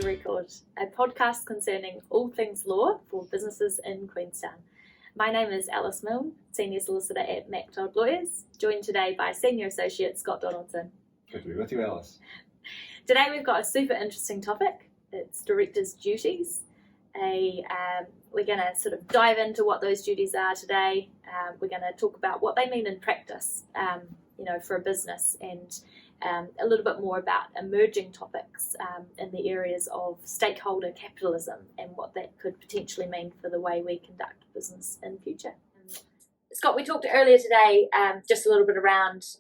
Record, a podcast concerning all things law for businesses in Queenstown. My name is Alice Milne, Senior Solicitor at MacDonald Lawyers, joined today by Senior Associate Scott Donaldson. Good to be with you, Alice. Today we've got a super interesting topic. It's directors' duties. We're going to sort of dive into what those duties are today. We're going to talk about what they mean in practice, for a business, and a little bit more about emerging topics in the areas of stakeholder capitalism and what that could potentially mean for the way we conduct business in the future. Scott, we talked earlier today just a little bit around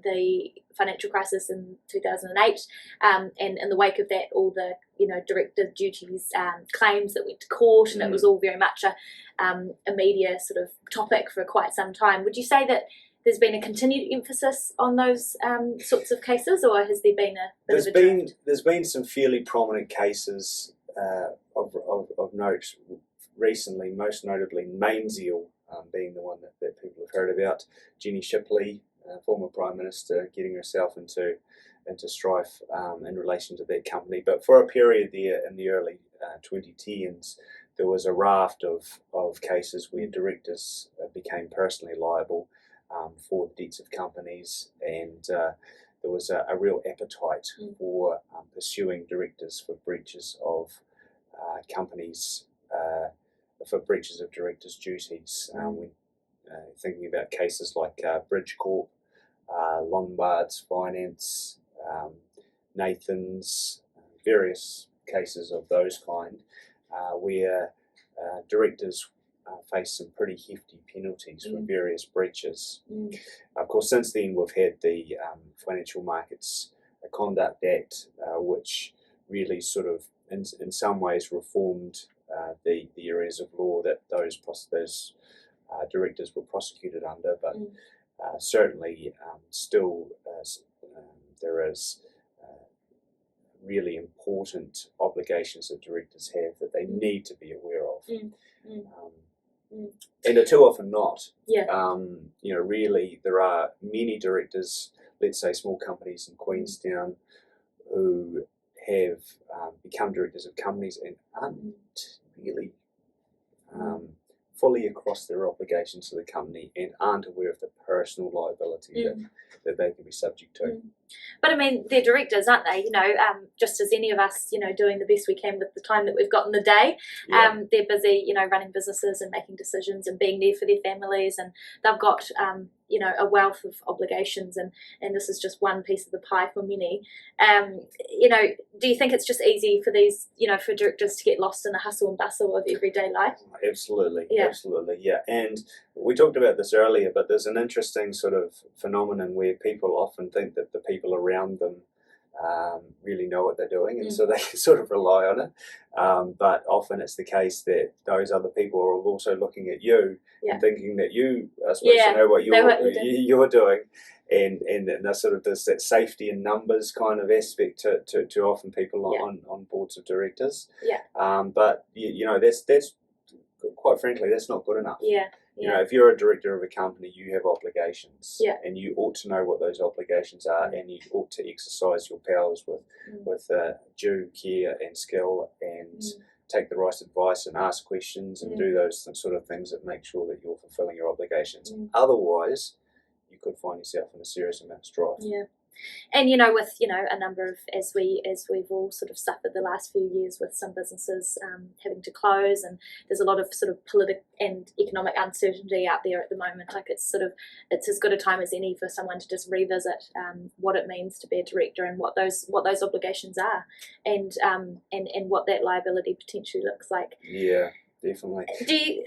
the financial crisis in 2008, and in the wake of that, all the director duties claims that went to court, and it was all very much a media sort of topic for quite some time. Would you say that there's been a continued emphasis on those sorts of cases, or has there been a bit of a drift? There's been some fairly prominent cases of note recently, most notably Mainzeal being the one that people have heard about. Jenny Shipley, former Prime Minister, getting herself into strife in relation to that company. But for a period there in the early 2010s, there was a raft of cases where directors became personally liable for the debts of companies, and there was a real appetite for pursuing directors for breaches of companies, for breaches of directors' duties. When thinking about cases like Bridgecorp, Lombard's Finance, Nathan's, various cases of those kind, where directors face some pretty hefty penalties for various breaches. Of course, since then we've had the Financial Markets Conduct Act, which really sort of, in some ways, reformed the areas of law that those directors were prosecuted under. But certainly, still, there is really important obligations that directors have that they need to be aware of. And are too often not. Really, there are many directors, let's say small companies in Queenstown, who have become directors of companies and aren't really fully across their obligations to the company and aren't aware of the personal liability that they can be subject to. But I mean, they're directors, aren't they? Just as any of us, doing the best we can with the time that we've got in the day. They're busy, running businesses and making decisions and being there for their families, and they've got, a wealth of obligations, and this is just one piece of the pie for many. Do you think it's just easy for these, for directors to get lost in the hustle and bustle of everyday life? Absolutely. And we talked about this earlier, but there's an interesting sort of phenomenon where people often think that the people around them really know what they're doing, and so they sort of rely on it. But often it's the case that those other people are also looking at you and thinking that you are supposed to know what you're doing. And there's sort of that safety in numbers kind of aspect to often people on boards of directors. But that's quite frankly, that's not good enough. If you're a director of a company, you have obligations, and you ought to know what those obligations are, and you ought to exercise your powers with due care and skill, and take the right advice and ask questions and do those sort of things that make sure that you're fulfilling your obligations. Otherwise, you could find yourself in a serious amount of strife. And with a number of, as we've all sort of suffered the last few years with some businesses having to close, and there's a lot of sort of political and economic uncertainty out there at the moment. Like it's as good a time as any for someone to just revisit what it means to be a director and what those obligations are, and what that liability potentially looks like. Yeah, definitely.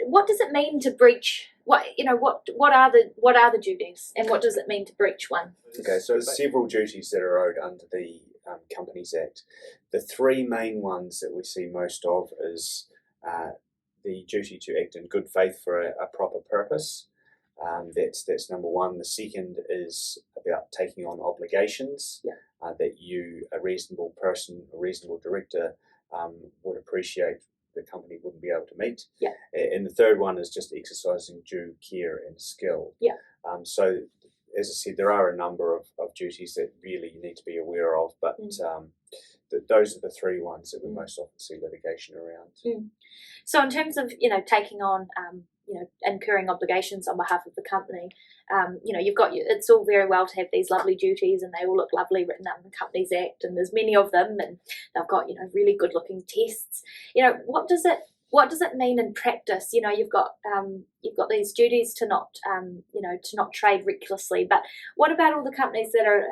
What does it mean to breach? What are the duties, and what does it mean to breach one? Okay, so there's several duties that are owed under the Companies Act. The three main ones that we see most of is the duty to act in good faith for a proper purpose. That's number one. The second is about taking on obligations that you, a reasonable person, a reasonable director, would appreciate the company wouldn't be able to meet. And the third one is just exercising due care and skill. So, as I said, there are a number of duties that really you need to be aware of, but those are the three ones that we most often see litigation around. So in terms of, taking on, incurring obligations on behalf of the company, you've got, it's all very well to have these lovely duties and they all look lovely written out in the Companies Act, and there's many of them, and they've got, really good looking tests. What does it mean in practice? You've got these duties to not, to not trade recklessly, but what about all the companies that are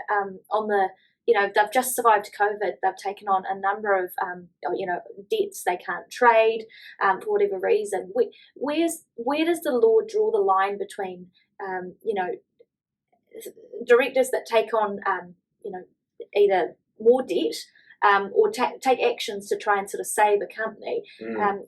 on the, they've just survived COVID, they've taken on a number of, debts they can't trade for whatever reason. Where does the law draw the line between, directors that take on, either more debt or take actions to try and sort of save a company?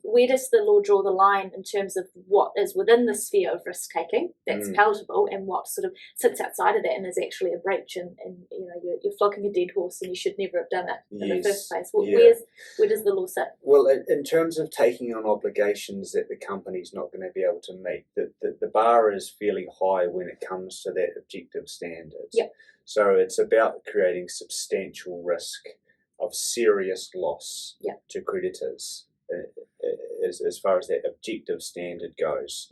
Where does the law draw the line in terms of what is within the sphere of risk taking that's palatable, and what sort of sits outside of that and is actually a breach, and you're flogging a dead horse and you should never have done it in the first place? Where does the law sit? Well, in terms of taking on obligations that the company's not going to be able to meet, the bar is fairly high when it comes to that objective standard. Yep. So it's about creating substantial risk of serious loss to creditors as far as that objective standard goes.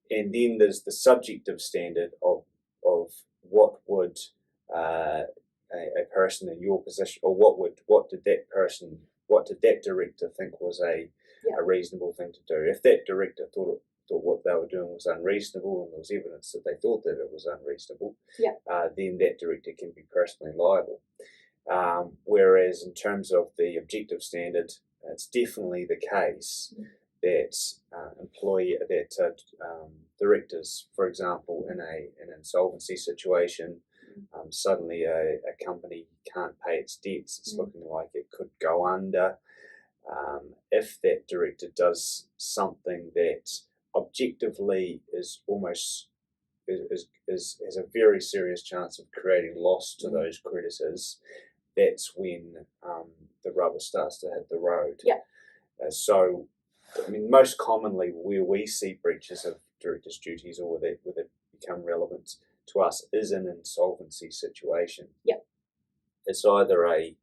And then there's the subjective standard of what would a person in your position, or what did that director think was a reasonable thing to do. If that director thought what they were doing was unreasonable, and there was evidence that they thought that it was unreasonable, then that director can be personally liable. Whereas in terms of the objective standard, it's definitely the case that directors, for example, in an insolvency situation, suddenly a company can't pay its debts, it's looking like it could go under. If that director does something that objectively is almost has a very serious chance of creating loss to those creditors, that's when the rubber starts to hit the road. So, most commonly where we see breaches of directors' duties, or where they become relevant to us, is an insolvency situation. It's either a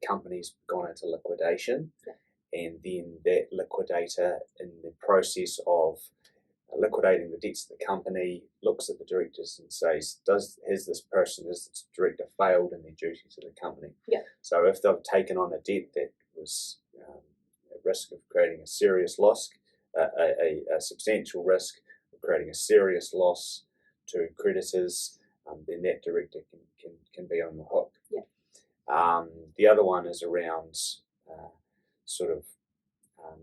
company's gone into liquidation, and then that liquidator, in the process of liquidating the debts of the company, looks at the directors and says, has this director failed in their duty to the company? So if they've taken on a debt that was at risk of creating a serious loss, a substantial risk of creating a serious loss to creditors, then that director can be on the hook. The other one is around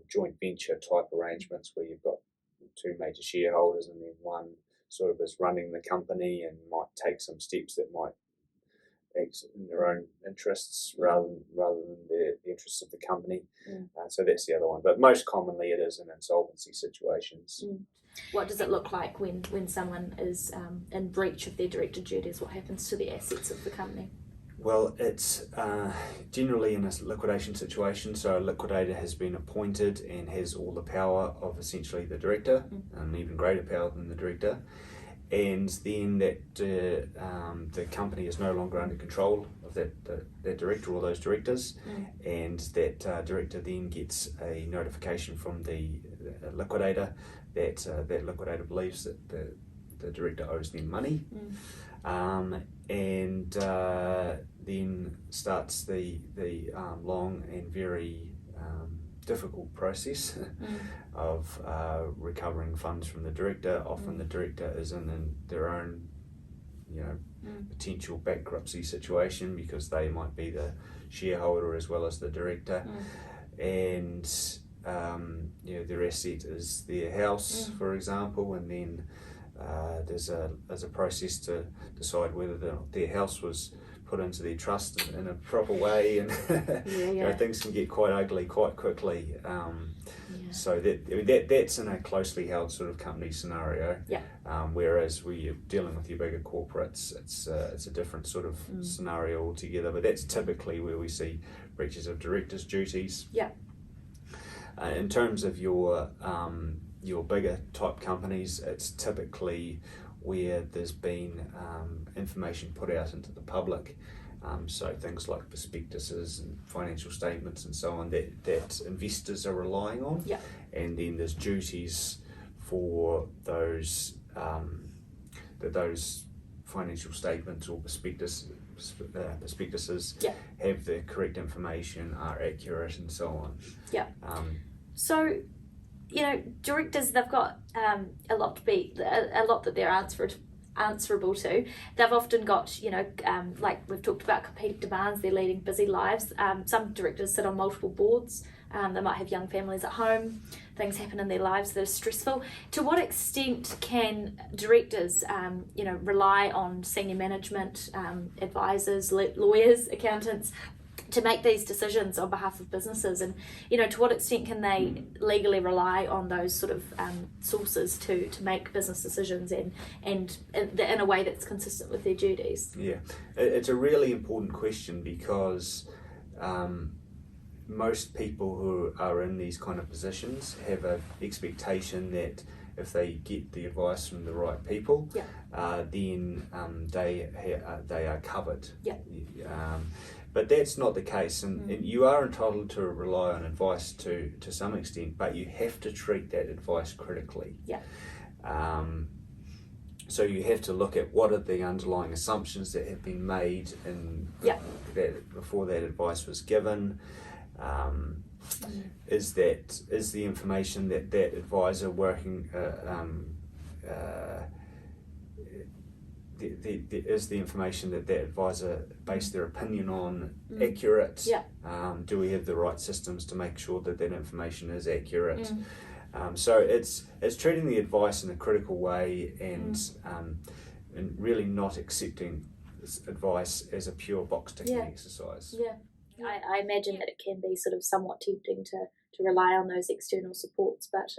joint venture type arrangements, where you've got two major shareholders, and then one sort of is running the company and might take some steps that might act in their own interests rather than the interests of the company. So that's the other one. But most commonly it is in insolvency situations. What does it look like when someone is in breach of their director duties? What happens to the assets of the company? Well, it's generally in a liquidation situation, so a liquidator has been appointed and has all the power of essentially the director, and even greater power than the director. And then the company is no longer under control of that director or those directors, and that director then gets a notification from the liquidator that that liquidator believes that the director owes them money, and then starts the long and very difficult process of recovering funds from the director. Often the director is in their own potential bankruptcy situation, because they might be the shareholder as well as the director, and their asset is their house, for example, and then there's a process to decide whether their house was put into their trust in a proper way, and things can get quite ugly quite quickly. So that's in a closely held sort of company scenario. Whereas when you're dealing with your bigger corporates, it's a different sort of scenario altogether. But that's typically where we see breaches of directors' duties. In terms of your bigger type companies, it's typically where there's been information put out into the public So things like prospectuses and financial statements and so on that investors are relying on. Yeah. And then there's duties for those that those financial statements or prospectuses Yeah. have the correct information, are accurate, and so on. Yeah. So, directors, they've got a lot that they're answerable to. They've often got, like we've talked about, competing demands. They're leading busy lives. Some directors sit on multiple boards. They might have young families at home. Things happen in their lives that are stressful. To what extent can directors, rely on senior management, advisors, lawyers, accountants, to make these decisions on behalf of businesses? And to what extent can they legally rely on those sort of sources to make business decisions and in a way that's consistent with their duties? Yeah, it's a really important question because most people who are in these kind of positions have an expectation that if they get the advice from the right people, then they are covered. Yeah. But that's not the case, and you are entitled to rely on advice to some extent, but you have to treat that advice critically. Yeah. So you have to look at what are the underlying assumptions that have been made before that advice was given. Is the information that advisor working is the information that advisor based their opinion on accurate? Yeah. Do we have the right systems to make sure that information is accurate? So it's treating the advice in a critical way and really not accepting this advice as a pure box ticking exercise. Yeah. I imagine that it can be sort of somewhat tempting to rely on those external supports, but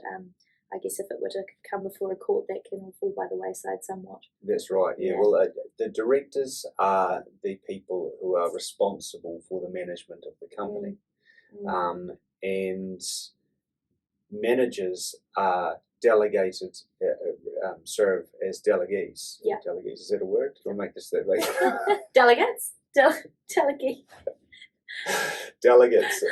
I guess if it were to come before a court, that can all fall by the wayside somewhat. That's right, yeah. Well, the directors are the people who are responsible for the management of the company. And managers are delegated, serve as delegates. Yeah. Delegates, is that a word? We'll make this that way. Delegates? Delegate. Delegates.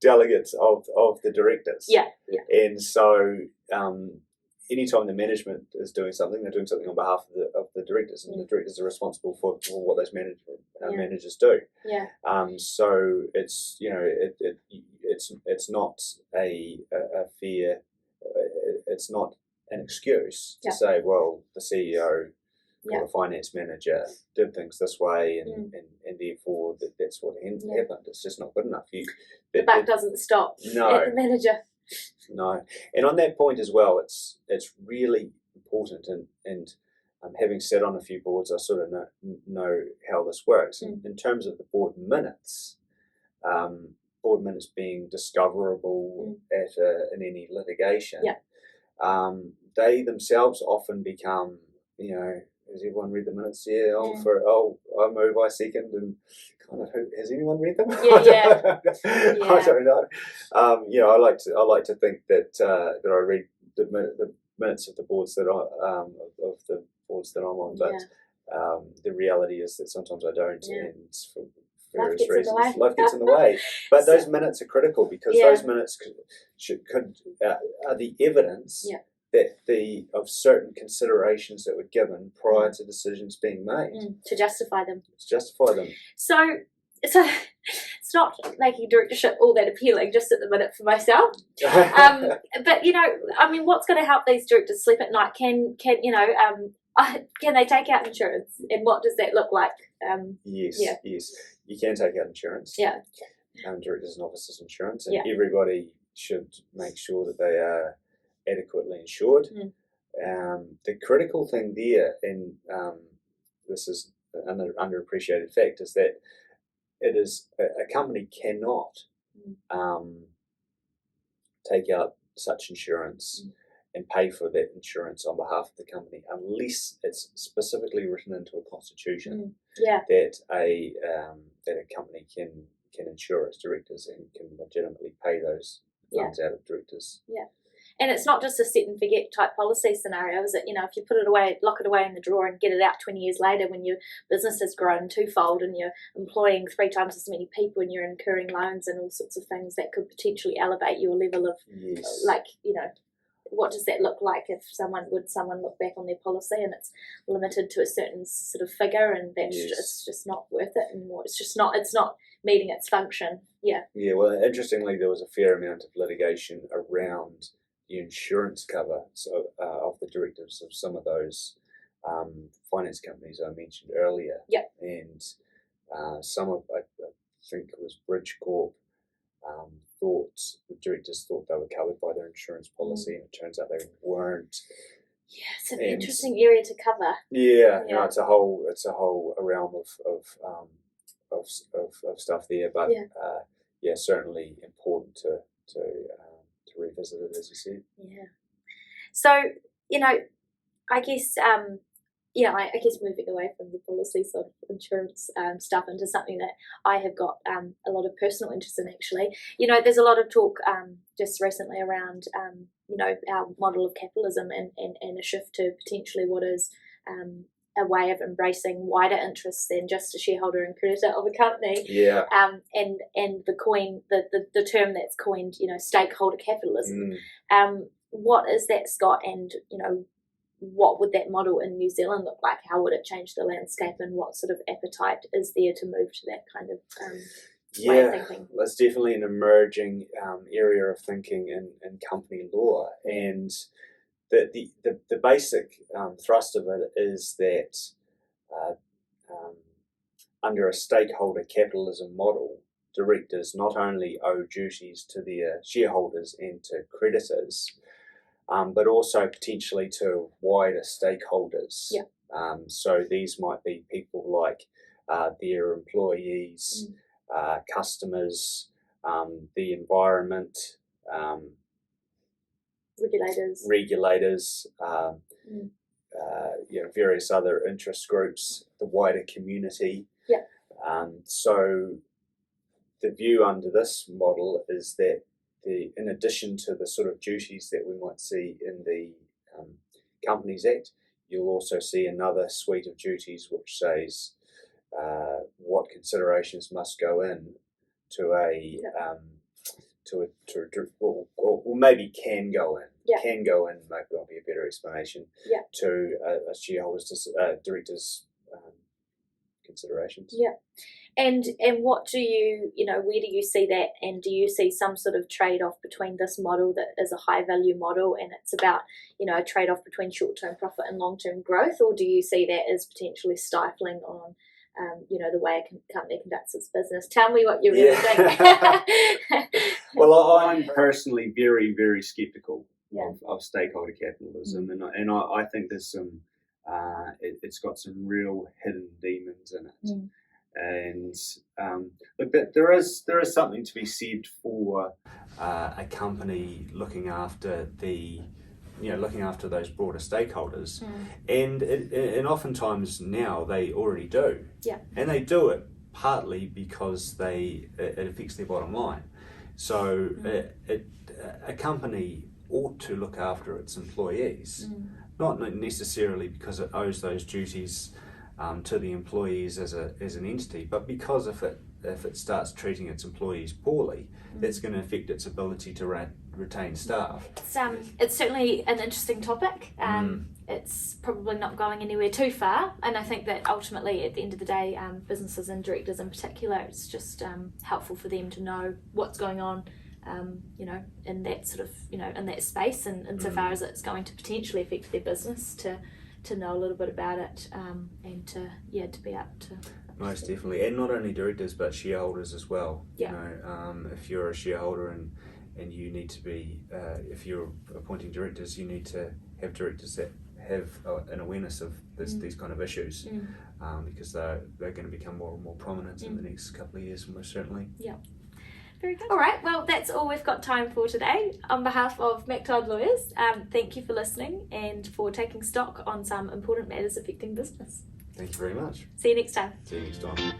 Delegates of the directors. Yeah. And so anytime the management is doing something, they're doing something on behalf of the directors, and the directors are responsible for what those managers do. Yeah. So it's it's not a fair, it's not an excuse to say, well, the CEO or the finance manager did things this way, and therefore that's what happened. It's just not good enough. The buck doesn't stop at the manager. No, and on that point as well, it's really important. And having sat on a few boards, I sort of know how this works. In terms of the board minutes being discoverable in any litigation, they themselves often become, has everyone read the minutes? Yeah. I move, I second, and kind of, has anyone read them? Yeah. I don't know. I like to think that I read the minutes of the boards that I'm on, but the reality is that sometimes I don't, and for various reasons, life gets in the way. But those minutes are critical because those minutes are the evidence. Of certain considerations that were given prior to decisions being made to justify them. So it's not making directorship all that appealing just at the minute for myself. But what's going to help these directors sleep at night? Can they take out insurance, and what does that look like? Yes, you can take out insurance. Yeah, directors and officers insurance, and everybody should make sure that they are adequately insured. The critical thing there, and this is an underappreciated fact, is that it is a company cannot take out such insurance and pay for that insurance on behalf of the company unless it's specifically written into a constitution that a company can insure its directors and can legitimately pay those funds out of directors. Yeah. And it's not just a set and forget type policy scenario, is it? You know, if you put it away, lock it away in the drawer and get it out 20 years later when your business has grown twofold and you're employing 3 times as many people and you're incurring loans and all sorts of things that could potentially elevate your level of, like, you know, what does that look like if someone look back on their policy and it's limited to a certain sort of figure and that's it's just not worth it anymore. It's not meeting its function. Yeah. Yeah, well, interestingly, there was a fair amount of litigation around the insurance cover of the directors of some of those finance companies I mentioned earlier. Yeah. And some of, I think it was Bridgecorp, the directors thought they were covered by their insurance policy, and it turns out they weren't. Yeah, it's an interesting area to cover. Yeah, you know, it's a whole realm of stuff there, but certainly important to revisit it, as you said. Yeah. So, you know, I guess I guess moving away from the policy sort of insurance stuff into something that I have got a lot of personal interest in, actually. You know, there's a lot of talk just recently around, you know, our model of capitalism and a shift to potentially what is a way of embracing wider interests than just a shareholder and creditor of a company. Yeah. And the term that's coined, you know, stakeholder capitalism. What is that, Scott? And, you know, what would that model in New Zealand look like? How would it change the landscape, and what sort of appetite is there to move to that kind of way of thinking? That's definitely an emerging area of thinking in company law, and the basic thrust of it is that under a stakeholder capitalism model, directors not only owe duties to their shareholders and to creditors, but also potentially to wider stakeholders. Yeah. So these might be people like their employees, customers, the environment, regulators, you know, various other interest groups, the wider community. Yeah. So the view under this model is that in addition to the sort of duties that we might see in the Companies Act, you'll also see another suite of duties which says what considerations must go in to or maybe can go in. Yeah. Can go in, maybe will be a better explanation. Yeah. To a shareholders, directors' considerations. Yeah. And what do you know, where do you see that, and do you see some sort of trade-off between this model that is a high-value model and it's about, you know, a trade-off between short-term profit and long-term growth, or do you see that as potentially stifling on, you know, the way a company conducts its business? Tell me what you really think. Well, I'm personally very, very sceptical of stakeholder capitalism, and I think there's some, it's got some real hidden demons in it. And look, there is something to be said for a company looking after those broader stakeholders, and oftentimes now they already do. Yeah. And they do it partly because it affects their bottom line. So a company ought to look after its employees, not necessarily because it owes those duties to the employees as an entity, but because if it starts treating its employees poorly, that's going to affect its ability to retain staff. It's certainly an interesting topic. It's probably not going anywhere too far, and I think that ultimately, at the end of the day, businesses and directors in particular, it's just helpful for them to know what's going on, you know, in that sort of, you know, in that space, and insofar as it's going to potentially affect their business, to know a little bit about it, and to be able to. Most definitely, and not only directors but shareholders as well. Yeah. You know, if you're a shareholder and you need to be, if you're appointing directors, you need to have directors that have an awareness of these kind of issues, because they're going to become more and more prominent in the next couple of years, most certainly. Yeah. Very good. All right, well, that's all we've got time for today. On behalf of MacTodd Lawyers, thank you for listening and for taking stock on some important matters affecting business. Thank you very much. See you next time. See you next time.